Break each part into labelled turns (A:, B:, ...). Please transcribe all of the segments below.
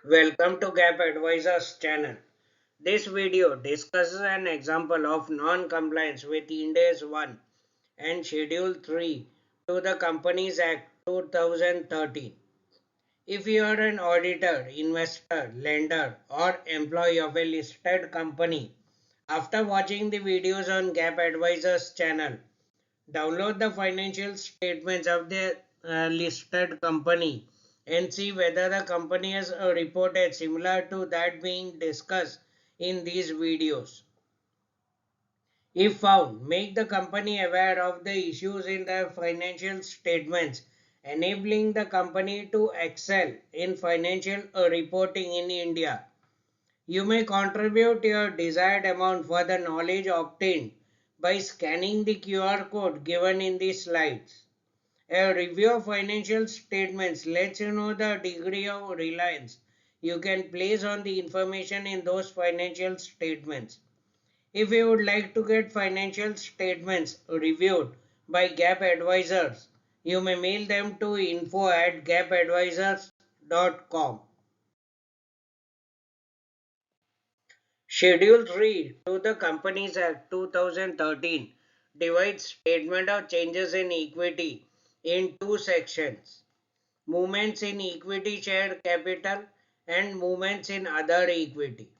A: Welcome to GAAP Advisors channel. This video discusses an example of non-compliance with Ind AS 1 and Schedule 3 to the Companies Act 2013. If you are an auditor, investor, lender or employee of a listed company, after watching the videos on GAAP Advisors channel, download the financial statements of the listed company and see whether the company has reported similar to that being discussed in these videos. If found, make the company aware of the issues in the financial statements, enabling the company to excel in financial reporting in India. You may contribute your desired amount for the knowledge obtained by scanning the QR code given in the slides. A review of financial statements lets you know the degree of reliance you can place on the information in those financial statements. If you would like to get financial statements reviewed by GAAP advisors, you may mail them to info@gapadvisors.com. Schedule 3 to the Companies Act 2013 divides statement of changes in equity in two sections: movements in equity share capital and movements in other equity.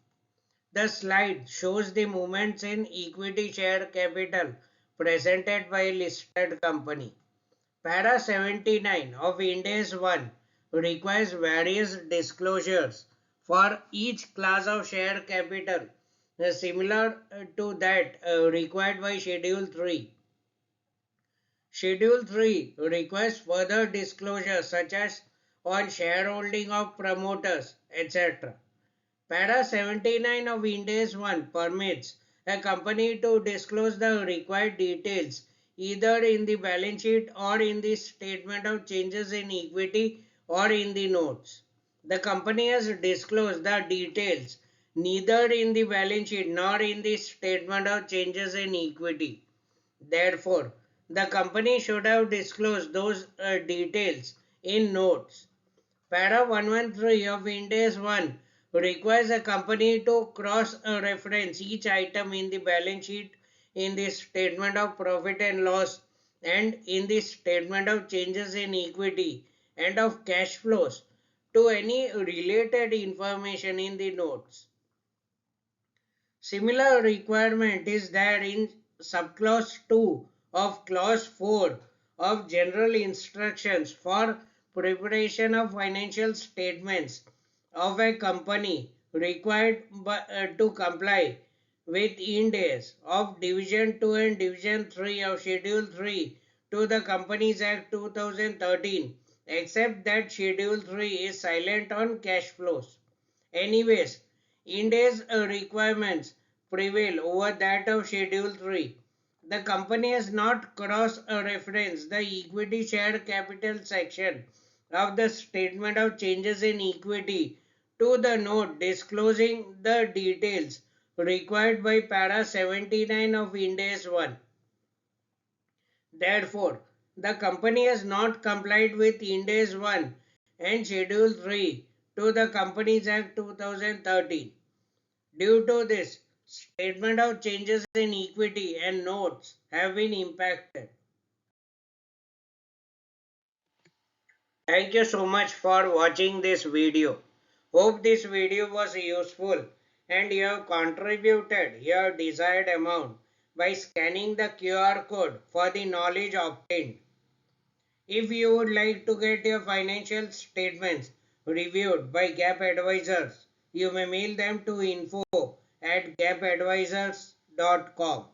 A: The slide shows the movements in equity share capital presented by a listed company. Para 79 of Ind AS 1 requires various disclosures for each class of share capital similar to that required by Schedule 3. Schedule 3 requires further disclosures such as on shareholding of promoters, etc. Para 79 of Ind AS 1 permits a company to disclose the required details either in the balance sheet or in the statement of changes in equity or in the notes. The company has disclosed the details neither in the balance sheet nor in the statement of changes in equity. Therefore, the company should have disclosed those details in notes. Para 113 of Ind AS 1 requires a company to cross-reference each item in the balance sheet, in the statement of profit and loss, and in the statement of changes in equity and of cash flows to any related information in the notes. Similar requirement is there in subclause 2 of clause 4 of general instructions for preparation of financial statements of a company required to comply with Ind AS of Division 2 and Division 3 of Schedule 3 to the Companies Act 2013, except that Schedule 3 is silent on cash flows. Anyways, Ind AS requirements prevail over that of Schedule 3. The company has not cross-referenced the equity share capital section of the statement of changes in equity to the note disclosing the details required by Para 79 of Ind AS 1. Therefore, the company has not complied with Ind AS 1 and Schedule 3 to the Companies Act 2013. Due to this, statement of changes in equity and notes have been impacted. Thank you so much for watching this video. Hope this video was useful and you have contributed your desired amount by scanning the QR code for the knowledge obtained. If you would like to get your financial statements reviewed by GAAP advisors, you may mail them to info@gapadvisors.com.